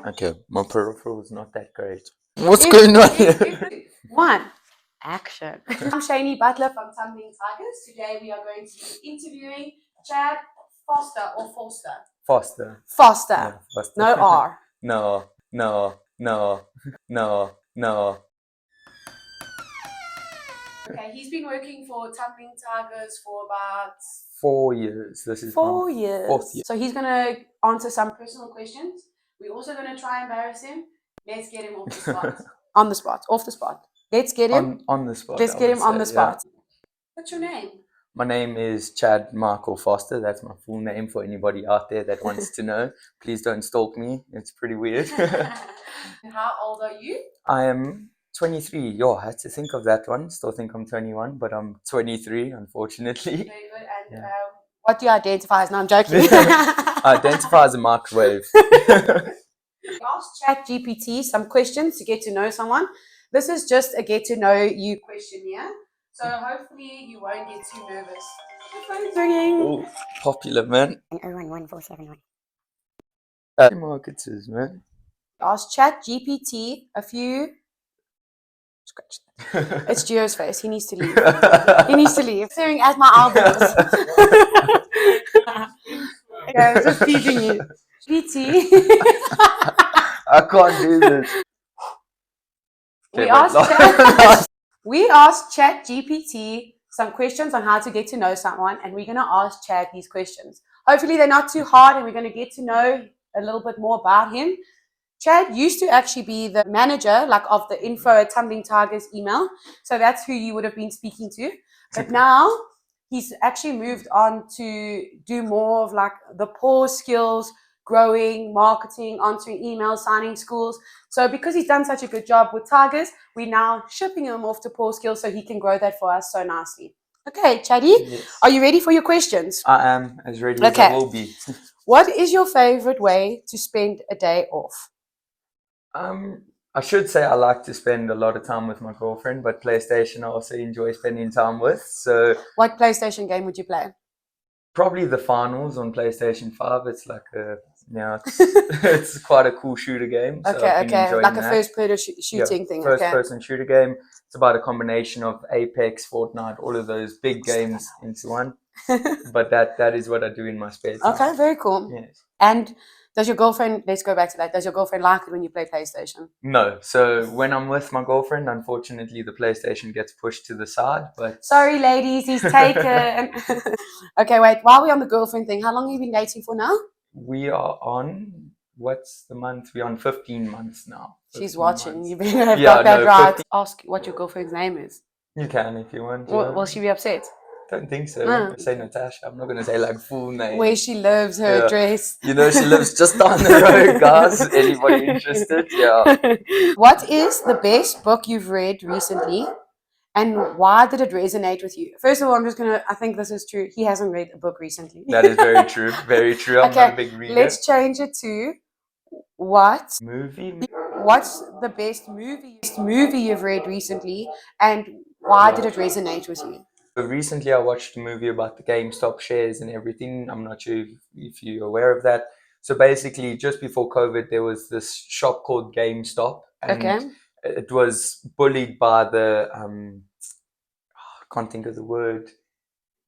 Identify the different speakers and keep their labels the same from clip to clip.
Speaker 1: Okay, my peripheral is not that great. What's going on here?
Speaker 2: 1. Action. I'm Shani Butler from Tumbling Tigerz. Today we are going to be interviewing Chad Foster or Forster.
Speaker 1: Foster.
Speaker 2: Foster.
Speaker 1: Yeah, Foster.
Speaker 2: No R.
Speaker 1: No.
Speaker 2: Okay, he's been working for Tumbling Tigerz for about
Speaker 1: 4 years. This is
Speaker 2: 4
Speaker 1: my
Speaker 2: years.
Speaker 1: 4th year.
Speaker 2: So he's going to answer some personal questions. We're also going to try and embarrass him. Let's get him off the spot. On the spot. Off the spot. Let's get him.
Speaker 1: On the spot.
Speaker 2: Let's get him on the spot.
Speaker 1: Yeah.
Speaker 2: What's your name?
Speaker 1: My name is Chad Michael Foster. That's my full name for anybody out there that wants to know. Please don't stalk me. It's pretty weird.
Speaker 2: How old are you?
Speaker 1: I am 23. Yo, I had to think of that one. Still think I'm 21, but I'm 23, unfortunately.
Speaker 2: Very good. And what do you identify as? No, I'm joking.
Speaker 1: I identify as a microwave.
Speaker 2: Ask ChatGPT some questions to get to know someone. This is just a get to know you questionnaire. So hopefully you won't get too nervous. The phone's ringing.
Speaker 1: Ooh, popular, man.
Speaker 3: 011471.
Speaker 1: Marketers, man.
Speaker 2: Ask ChatGPT a few. Scratch that. It's Gio's face. He needs to leave. He needs to leave. Staring at my elbows. Okay, I'm just teasing you. PT.
Speaker 1: I can't do this.
Speaker 2: We asked ChatGPT some questions on how to get to know someone, and we're going to ask Chad these questions. Hopefully they're not too hard, and we're going to get to know a little bit more about him. Chad used to actually be the manager, like of the info at Tumbling Tigerz email. So that's who you would have been speaking to. But now he's actually moved on to do more of like the pause skills, growing, marketing, answering emails, signing schools. So because he's done such a good job with Tigerz, we're now shipping him off to pause skills so he can grow that for us so nicely. Okay, Chaddy,
Speaker 1: Yes.
Speaker 2: Are you ready for your questions?
Speaker 1: I am as ready as I will be.
Speaker 2: What is your favorite way to spend a day off?
Speaker 1: I should say I like to spend a lot of time with my girlfriend, but PlayStation I also enjoy spending time with. So
Speaker 2: what PlayStation game would you play?
Speaker 1: Probably the finals on PlayStation 5. It's like it's quite a cool shooter game. So
Speaker 2: okay. Like a first-person shooting thing.
Speaker 1: First-person shooter game. It's about a combination of Apex, Fortnite, all of those big games into one. But that is what I do in my spare time.
Speaker 2: Okay, very cool.
Speaker 1: Yes.
Speaker 2: And does your girlfriend, let's go back to that, does your girlfriend like it when you play PlayStation?
Speaker 1: No. So when I'm with my girlfriend, unfortunately, the PlayStation gets pushed to the side. But
Speaker 2: sorry, ladies, he's taken. Okay, wait. While we're on the girlfriend thing, how long have you been dating for now?
Speaker 1: We are on, what's the month? We're on 15 months now.
Speaker 2: She's watching. Months. You better have got that right. 15. Ask what your girlfriend's name is.
Speaker 1: You can if you want.
Speaker 2: Will she be upset?
Speaker 1: Don't think so. I say Natasha. I'm not going to say like full name.
Speaker 2: Where she lives, her address.
Speaker 1: You know, she lives just down the road, guys. Anybody interested? Yeah.
Speaker 2: What is the best book you've read recently, and why did it resonate with you? First of all, I think this is true. He hasn't read a book recently.
Speaker 1: That is very true. Very true. I'm not a big reader.
Speaker 2: Let's change it to what's the best movie you've read recently, and why did it resonate with you?
Speaker 1: Recently, I watched a movie about the GameStop shares and everything. I'm not sure if you're aware of that. So basically, just before COVID, there was this shop called GameStop. And it was bullied by the, I can't think of the word.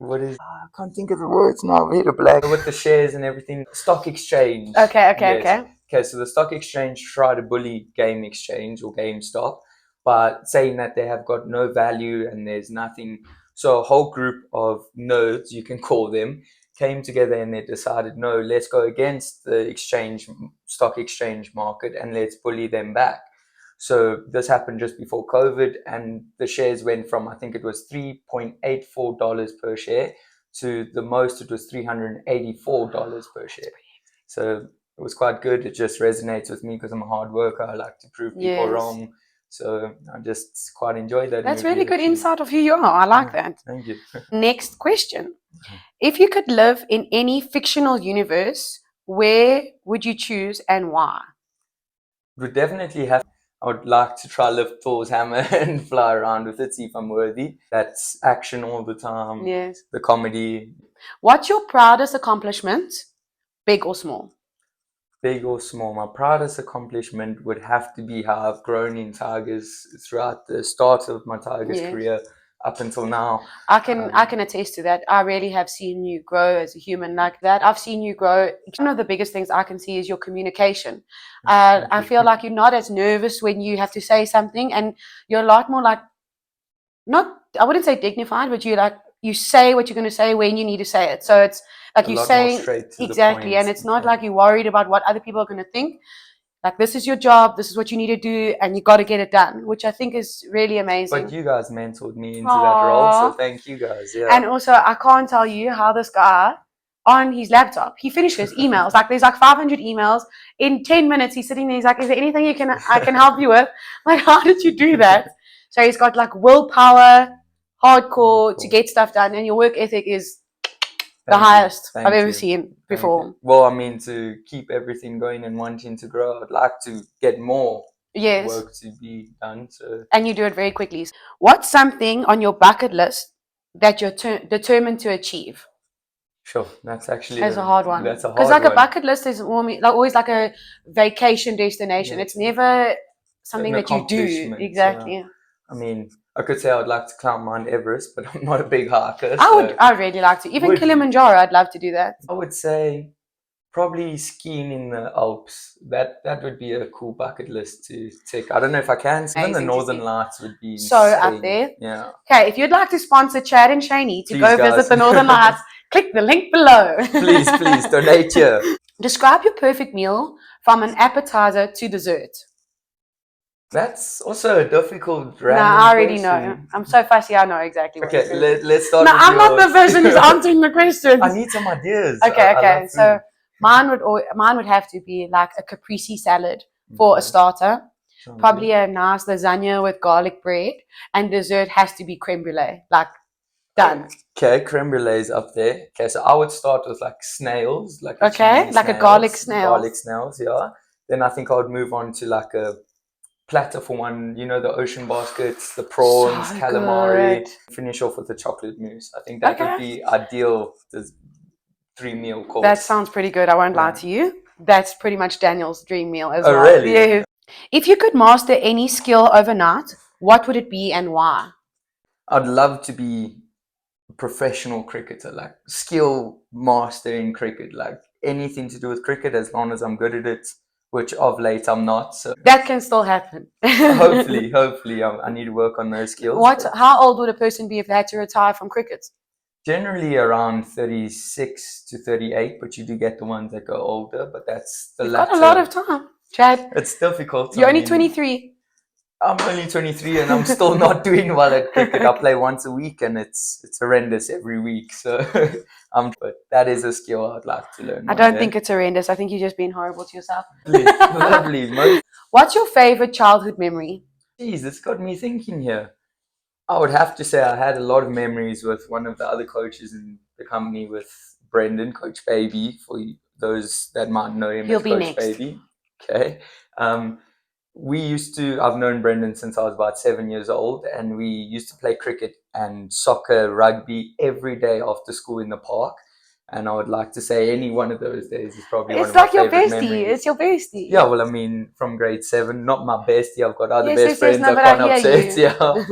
Speaker 1: I can't think of the words now. We hit a black. With the shares and everything. Stock exchange.
Speaker 2: Okay.
Speaker 1: Okay, so the stock exchange tried to bully Game Exchange or GameStop by saying that they have got no value and there's nothing. So a whole group of nerds, you can call them, came together and they decided, no, let's go against the stock exchange market and let's bully them back. So this happened just before COVID, and the shares went from, I think it was $3.84 per share to the most it was $384 per share. So it was quite good. It just resonates with me because I'm a hard worker. I like to prove people wrong. So I just quite enjoy that.
Speaker 2: That's really good insight of who you are. I like that.
Speaker 1: Thank you.
Speaker 2: Next question. If you could live in any fictional universe, where would you choose and why?
Speaker 1: Would definitely have. I would like to try lift Thor's hammer and fly around with it, see if I'm worthy. That's action all the time.
Speaker 2: Yes.
Speaker 1: The comedy.
Speaker 2: What's your proudest accomplishment, big or small?
Speaker 1: big or small, my proudest accomplishment would have to be how I've grown in Tigerz throughout the start of my Tigerz
Speaker 2: Yes.
Speaker 1: career up until now.
Speaker 2: I can attest to that. I really have seen you grow as a human like that. I've seen you grow. One of the biggest things I can see is your communication. I feel like you're not as nervous when you have to say something, and you're a lot more like, not, I wouldn't say dignified, but you say what you're going to say when you need to say it. So it's like you're saying exactly, and it's not like you're worried about what other people are going to think. Like, this is your job, this is what you need to do, and you got to get it done, which I think is really amazing.
Speaker 1: But you guys mentored me into that role, so thank you guys. Yeah.
Speaker 2: And also, I can't tell you how this guy, on his laptop, he finishes emails. Like, there's like 500 emails. In 10 minutes, he's sitting there, he's like, is there anything I can help you with? Like, how did you do that? So he's got like willpower, hardcore to get stuff done, and your work ethic is the highest I've ever seen before.
Speaker 1: Well, I mean, to keep everything going and wanting to grow, I'd like to get more work to be done. So.
Speaker 2: And you do it very quickly. What's something on your bucket list that you're determined to achieve?
Speaker 1: Sure, that's actually
Speaker 2: a hard one.
Speaker 1: That's a hard
Speaker 2: one. Because like
Speaker 1: a
Speaker 2: bucket list is always like a vacation destination. Yeah. It's never something that you do. Exactly.
Speaker 1: Yeah. I mean, I could say I'd like to climb Mount Everest, but I'm not a big hiker.
Speaker 2: I'd really like to. Even Kilimanjaro, I'd love to do that.
Speaker 1: I would say probably skiing in the Alps. That would be a cool bucket list to tick. I don't know if I can. Even the Northern Lights would be
Speaker 2: so up there.
Speaker 1: Yeah.
Speaker 2: Okay, if you'd like to sponsor Chad and Shani to go visit the Northern Lights, click the link below.
Speaker 1: Please, donate here.
Speaker 2: Describe your perfect meal from an appetizer to dessert.
Speaker 1: That's also a difficult random
Speaker 2: I already know. I'm so fussy, I know exactly what
Speaker 1: Okay, let's start with
Speaker 2: I'm not the person who's answering the questions.
Speaker 1: I need some ideas.
Speaker 2: Okay. So mine would have to be like a caprese salad for a starter. Probably a nice lasagna with garlic bread. And dessert has to be creme brulee. Like, done.
Speaker 1: Okay, creme brulee is up there. Okay, so I would start with like snails. Like a
Speaker 2: garlic snail.
Speaker 1: Garlic snails, yeah. Then I think I would move on to like a platter for one, the ocean baskets, the prawns, calamari. Good. Finish off with the chocolate mousse. I think that would be ideal. The 3-meal course.
Speaker 2: That sounds pretty good. I won't lie to you. That's pretty much Daniel's dream meal as well.
Speaker 1: Oh, really?
Speaker 2: Yeah. If you could master any skill overnight, what would it be and why?
Speaker 1: I'd love to be a professional cricketer, like skill master in cricket, like anything to do with cricket as long as I'm good at it. Which of late I'm not. So
Speaker 2: that can still happen.
Speaker 1: hopefully, I need to work on those skills.
Speaker 2: How old would a person be if they had to retire from cricket?
Speaker 1: Generally around 36 to 38, but you do get the ones that go older. But that's the
Speaker 2: latter. Got a lot of time, Chad.
Speaker 1: It's difficult.
Speaker 2: You're only 23.
Speaker 1: I'm only 23 and I'm still not doing well at cricket. I play once a week and it's horrendous every week. So but that is a skill I'd like to learn.
Speaker 2: I don't think it's horrendous. I think you're just being horrible to yourself.
Speaker 1: Lovely.
Speaker 2: What's your favorite childhood memory?
Speaker 1: Jeez, it's got me thinking here. I would have to say I had a lot of memories with one of the other coaches in the company, with Brendan, Coach Baby, for those that might know him as Coach Baby. Okay. I've known Brendan since I was about 7 years old, and we used to play cricket and soccer, rugby every day after school in the park. And I would like to say any one of those days is probably one of my favorite memories.
Speaker 2: It's your bestie.
Speaker 1: Yeah, well, I mean, from grade 7, not my bestie. I've got other best friends I can't upset. Yeah.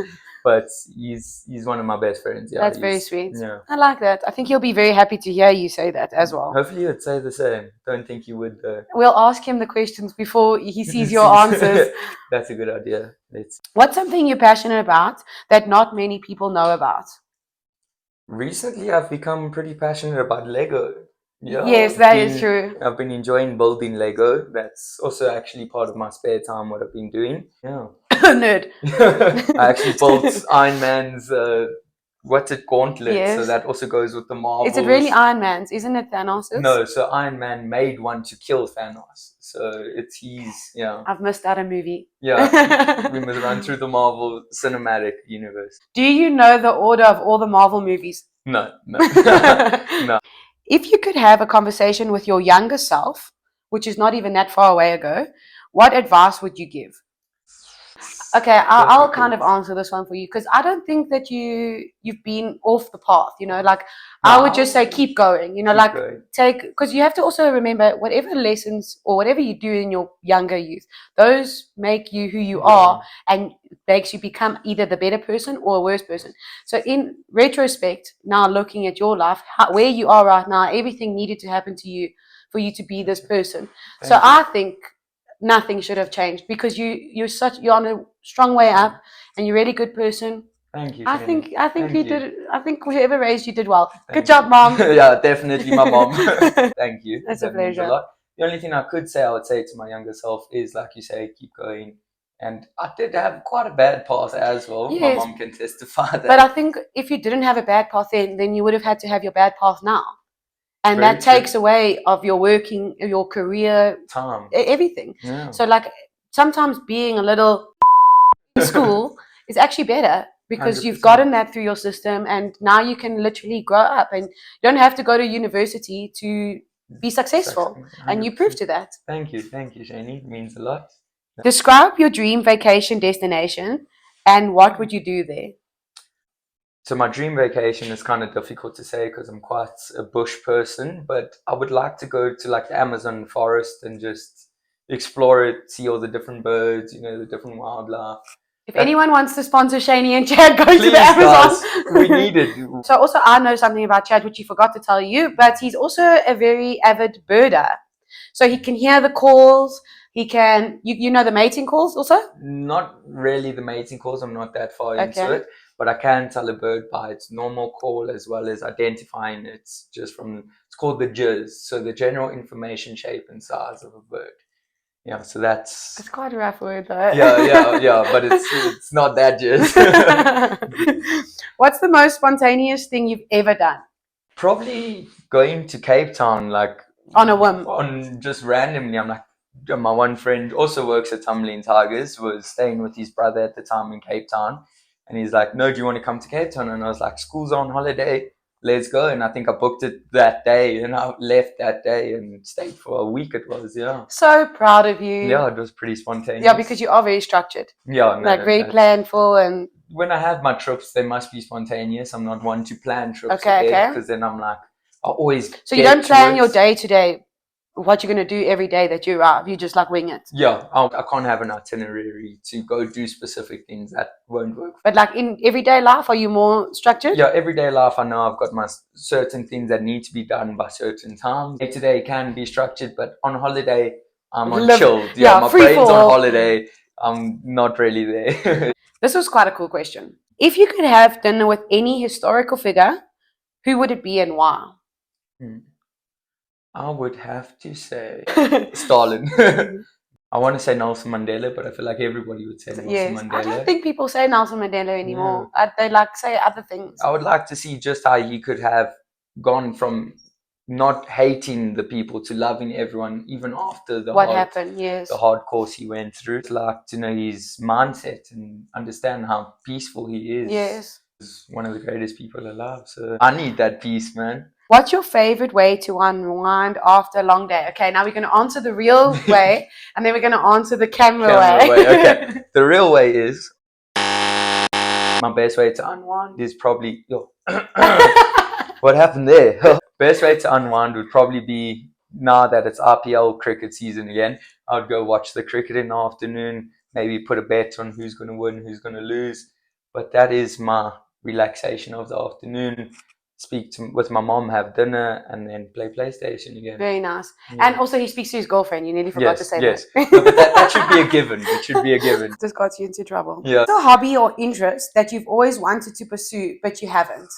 Speaker 1: But he's one of my best friends. Yeah,
Speaker 2: that's very sweet.
Speaker 1: Yeah.
Speaker 2: I like that. I think he'll be very happy to hear you say that as well.
Speaker 1: Hopefully you'd say the same. Don't think you would though.
Speaker 2: We'll ask him the questions before he sees your answers.
Speaker 1: That's a good idea.
Speaker 2: What's something you're passionate about that not many people know about?
Speaker 1: Recently, I've become pretty passionate about Lego. Yeah,
Speaker 2: yes, that is true.
Speaker 1: I've been enjoying building Lego. That's also actually part of my spare time, what I've been doing. Yeah.
Speaker 2: Nerd.
Speaker 1: I actually built Iron Man's gauntlet. Yes. So that also goes with the Marvels.
Speaker 2: Is it really Iron Man's? Isn't it Thanos'?
Speaker 1: No, so Iron Man made one to kill Thanos. So it's
Speaker 2: I've missed out a movie.
Speaker 1: Yeah. We must run through the Marvel cinematic universe.
Speaker 2: Do you know the order of all the Marvel movies?
Speaker 1: No.
Speaker 2: No. If you could have a conversation with your younger self, which is not even that far away ago, what advice would you give? Okay, I'll kind of
Speaker 1: difficult.
Speaker 2: answer this one for you because I don't think that you've been off the path. You know, like I would just say keep going. You know,
Speaker 1: Keep
Speaker 2: like
Speaker 1: going.
Speaker 2: because you have to also remember whatever lessons or whatever you do in your younger youth, those make you who you are and makes you become either the better person or a worse person. So in retrospect, now looking at your life, where you are right now, everything needed to happen to you for you to be this person. So I think nothing should have changed because you're on a strong way up and you're a really good person.
Speaker 1: Thank you.
Speaker 2: I think
Speaker 1: Thank
Speaker 2: you
Speaker 1: you.
Speaker 2: did. I think whoever raised you did well. Good
Speaker 1: Thank
Speaker 2: job,
Speaker 1: you.
Speaker 2: mom.
Speaker 1: Yeah, definitely my mom. Thank you.
Speaker 2: That's a
Speaker 1: That means a
Speaker 2: pleasure.
Speaker 1: lot. The only thing I would say to my younger self is, like you say, keep going. And I did have quite a bad past as well. My
Speaker 2: Yes,
Speaker 1: mom can testify that.
Speaker 2: but I think if you didn't have a bad path then you would have had to have your bad path now, and
Speaker 1: Very
Speaker 2: that
Speaker 1: true.
Speaker 2: takes away of your working, your career,
Speaker 1: Time.
Speaker 2: everything.
Speaker 1: Yeah.
Speaker 2: So like sometimes being a little in school is actually better because you've
Speaker 1: 100%.
Speaker 2: gotten that through your system and now you can literally grow up and you don't have to go to university to be successful. And you prove
Speaker 1: 100%.
Speaker 2: to that.
Speaker 1: Thank you, Shani. It means a lot.
Speaker 2: Describe your dream vacation destination and what would you do there?
Speaker 1: So my dream vacation is kind of difficult to say because I'm quite a bush person, but I would like to go to like the Amazon forest and just explore it, see all the different birds, the different wildlife.
Speaker 2: If anyone wants to sponsor Shani and Chad, go to the Amazon.
Speaker 1: Guys, we need it.
Speaker 2: So also I know something about Chad which he forgot to tell you, but he's also a very avid birder. So he can hear the calls. He can, you know the mating calls also?
Speaker 1: Not really the mating calls. I'm not that far into it, but I can tell a bird by its normal call as well as identifying it's called the jizz. So the general information, shape and size of a bird. Yeah, so that's
Speaker 2: quite a rough word though.
Speaker 1: Yeah, but it's not that jizz.
Speaker 2: What's the most spontaneous thing you've ever done?
Speaker 1: Probably going to Cape Town, like
Speaker 2: on a whim.
Speaker 1: On just randomly. I'm like, my one friend also works at Tumbling Tigerz, was staying with his brother at the time in Cape Town, and he's like, no, do you want to come to Cape Town? And I was like, school's on holiday, let's go. And I think I booked it that day, and I left that day and stayed for a week. It was, yeah.
Speaker 2: So proud of you.
Speaker 1: Yeah, it was pretty spontaneous.
Speaker 2: Yeah, because you are very structured.
Speaker 1: Yeah,
Speaker 2: like very planful. And
Speaker 1: when I have my trips, they must be spontaneous. I'm not one to plan trips
Speaker 2: okay,
Speaker 1: because then I'm like, I always.
Speaker 2: So you don't plan your day to day, what you're going to do every day that you arrive. You just like wing it.
Speaker 1: Yeah, I can't have an itinerary to go do specific things. That won't work.
Speaker 2: But like in everyday life, are you more structured?
Speaker 1: Yeah, everyday life, I know I've got my certain things that need to be done by certain times. Day to day can be structured, but on holiday, I'm on chilled. Yeah, my brain's on holiday. I'm not really there.
Speaker 2: This was quite a cool question. If you could have dinner with any historical figure, who would it be and why?
Speaker 1: I would have to say Stalin. I want to say Nelson Mandela, but I feel like everybody would say Nelson Mandela. I
Speaker 2: don't think people say Nelson Mandela anymore. They like say other things. I
Speaker 1: would like to see just how he could have gone from not hating the people to loving everyone, even after the hard course he went through. It's like to know his mindset and understand how peaceful he is.
Speaker 2: Yes.
Speaker 1: He's one of the greatest people alive. So I need that peace, man.
Speaker 2: What's your favorite way to unwind after a long day? Okay, now we're going to answer the real way, and then we're going to answer the camera way.
Speaker 1: Okay. The real way is, my best way to unwind is probably, what happened there? Best way to unwind would probably be, now that it's RPL cricket season again, I would go watch the cricket in the afternoon, maybe put a bet on who's going to win, who's going to lose. But that is my relaxation of the afternoon. Speak with my mom, have dinner, and then play PlayStation again.
Speaker 2: Very nice. Yeah. And also he speaks to his girlfriend. You nearly forgot to say that.
Speaker 1: No, but that should be a given. It should be a given.
Speaker 2: Just got you into trouble.
Speaker 1: Yeah.
Speaker 2: What's a hobby or interest that you've always wanted to pursue, but you haven't?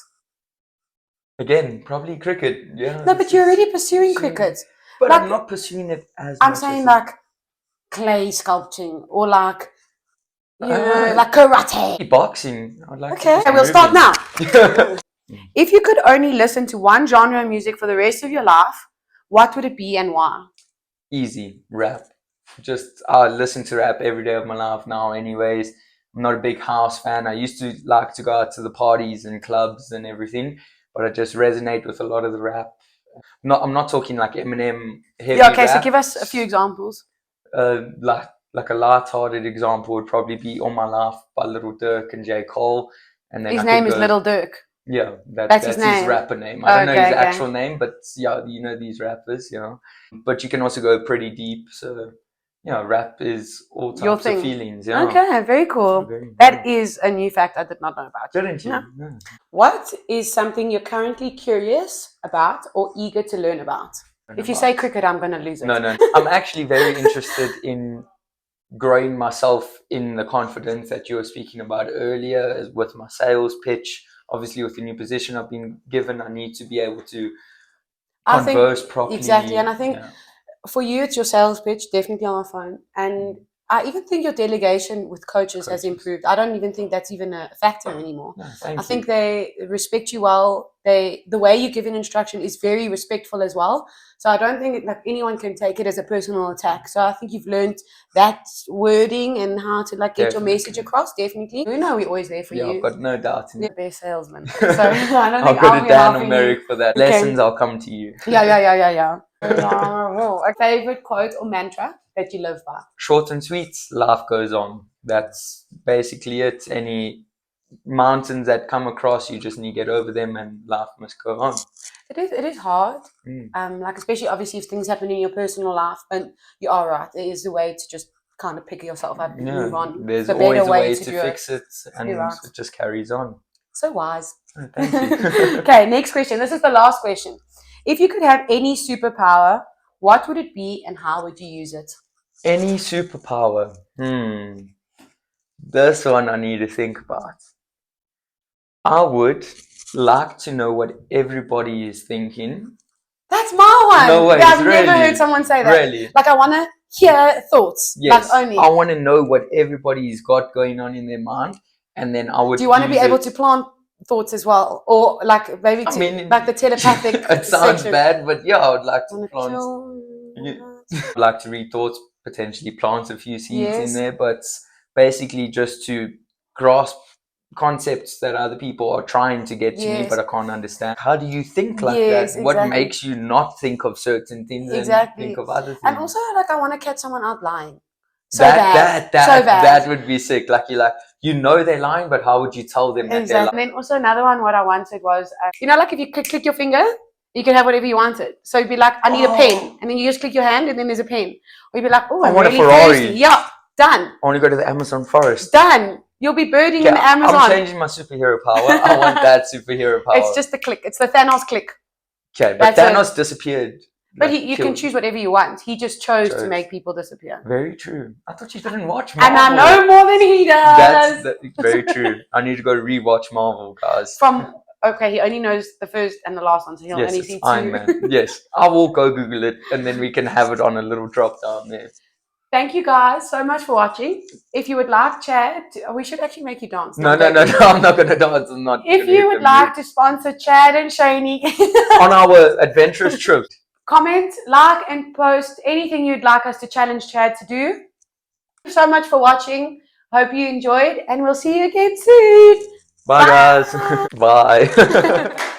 Speaker 1: Again, probably cricket. Yeah.
Speaker 2: No, but you're already pursuing cricket.
Speaker 1: But like, I'm not pursuing it as much.
Speaker 2: I'm saying like clay sculpting or like, like karate.
Speaker 1: Boxing. I'd like
Speaker 2: okay, we'll start now. If you could only listen to one genre of music for the rest of your life, what would it be and why?
Speaker 1: Easy. Rap. I listen to rap every day of my life now anyways. I'm not a big house fan. I used to like to go out to the parties and clubs and everything, but I just resonate with a lot of the rap. I'm not talking like Eminem heavy rap.
Speaker 2: So give us a few examples.
Speaker 1: Like like a light-hearted example would probably be "All My Life" by Little Dirk and J. Cole, and then
Speaker 2: His
Speaker 1: I could
Speaker 2: name is
Speaker 1: go,
Speaker 2: Little Dirk.
Speaker 1: yeah,
Speaker 2: That's his
Speaker 1: his
Speaker 2: name.
Speaker 1: rapper name. I don't know his
Speaker 2: Okay.
Speaker 1: actual name, but yeah, you know these rappers, you know. But you can also go pretty deep. So yeah, rap is all
Speaker 2: Your
Speaker 1: types of
Speaker 2: thing.
Speaker 1: feelings. Yeah.
Speaker 2: Okay, very cool.
Speaker 1: Very,
Speaker 2: That is a new fact I did not know about.
Speaker 1: Didn't you?
Speaker 2: No.
Speaker 1: No.
Speaker 2: What is something you're currently curious about or eager to learn about? If you say cricket, I'm going to lose it.
Speaker 1: No. I'm actually very interested in growing myself in the confidence that you were speaking about earlier with my sales pitch. Obviously, with the new position I've been given, I need to be able to converse properly.
Speaker 2: Exactly, and I think for you, it's your sales pitch, definitely on the phone. And I even think your delegation with coaches has improved. I don't even think that's even a factor anymore.
Speaker 1: No,
Speaker 2: I think they respect you well. The way you give an instruction is very respectful as well. So I don't think like anyone can take it as a personal attack. So I think you've learned that wording and how to like get your message across. Definitely, you know, we're always there for you.
Speaker 1: I've got no doubt in
Speaker 2: You're
Speaker 1: it.
Speaker 2: the best salesman. So I don't think
Speaker 1: I'll go to Dan or Merrick for that. Lessons, I'll come to you.
Speaker 2: Yeah. A favorite quote or mantra that you live by?
Speaker 1: Short and sweet, life goes on. That's basically it. Any mountains that come across, you just need to get over them and life must go on.
Speaker 2: It is hard. Like especially obviously if things happen in your personal life, but you are right. There is a way to just kind of pick yourself up and move on.
Speaker 1: There's always a way to fix it, and it just carries on.
Speaker 2: So wise.
Speaker 1: Oh, thank you.
Speaker 2: Okay, next question. This is the last question. If you could have any superpower, what would it be and how would you use it?
Speaker 1: Any superpower? This one I need to think about. I would like to know what everybody is thinking.
Speaker 2: That's my one.
Speaker 1: No way.
Speaker 2: I've never heard someone say that.
Speaker 1: Really?
Speaker 2: Like I want to hear thoughts.
Speaker 1: Yes.
Speaker 2: Like only.
Speaker 1: I want to know what everybody's got going on in their mind, and then I would.
Speaker 2: Do you want to be able to plant thoughts as well, or like maybe like the telepathic?
Speaker 1: It sounds bad, but yeah, I would like to plant. I'd like to read thoughts, potentially plant a few seeds in there, but basically just to grasp concepts that other people are trying to get to me, but I can't understand. How do you think like that? Exactly. What makes you not think of certain things and think of other things? And
Speaker 2: also, like, I want to catch someone out lying.
Speaker 1: That would be sick. Like you know they're lying, but how would you tell them that they're lying?
Speaker 2: And then also another one, what I wanted was, you know, like if you click your finger, you can have whatever you wanted. So you'd be like, I need a pen, and then you just click your hand, and then there's a pen. Or you'd be like, oh, I want really a Ferrari. Thirsty. Yeah, done.
Speaker 1: I want to go to the Amazon forest.
Speaker 2: Done. You'll be birding in the Amazon.
Speaker 1: I'm changing my superhero power. I want that superhero power.
Speaker 2: It's just a click. It's the Thanos click.
Speaker 1: Okay, but Thanos disappeared.
Speaker 2: But you can choose whatever you want. He just chose to make people disappear.
Speaker 1: Very true. I thought you didn't watch Marvel.
Speaker 2: And I know more than he does.
Speaker 1: That's very true. I need to go rewatch Marvel, guys.
Speaker 2: Okay, he only knows the first and the last one, so he'll only see two.
Speaker 1: Iron Man. Yes, I will go Google it, and then we can have it on a little drop down there.
Speaker 2: Thank you guys so much for watching. If you would like Chad, we should actually make you dance.
Speaker 1: No, I'm not going to dance. I'm not.
Speaker 2: If you would like to sponsor Chad and Shani
Speaker 1: on our adventurous trip,
Speaker 2: comment, like, and post anything you'd like us to challenge Chad to do. Thank you so much for watching. Hope you enjoyed, and we'll see you again soon.
Speaker 1: Bye. Guys. Bye.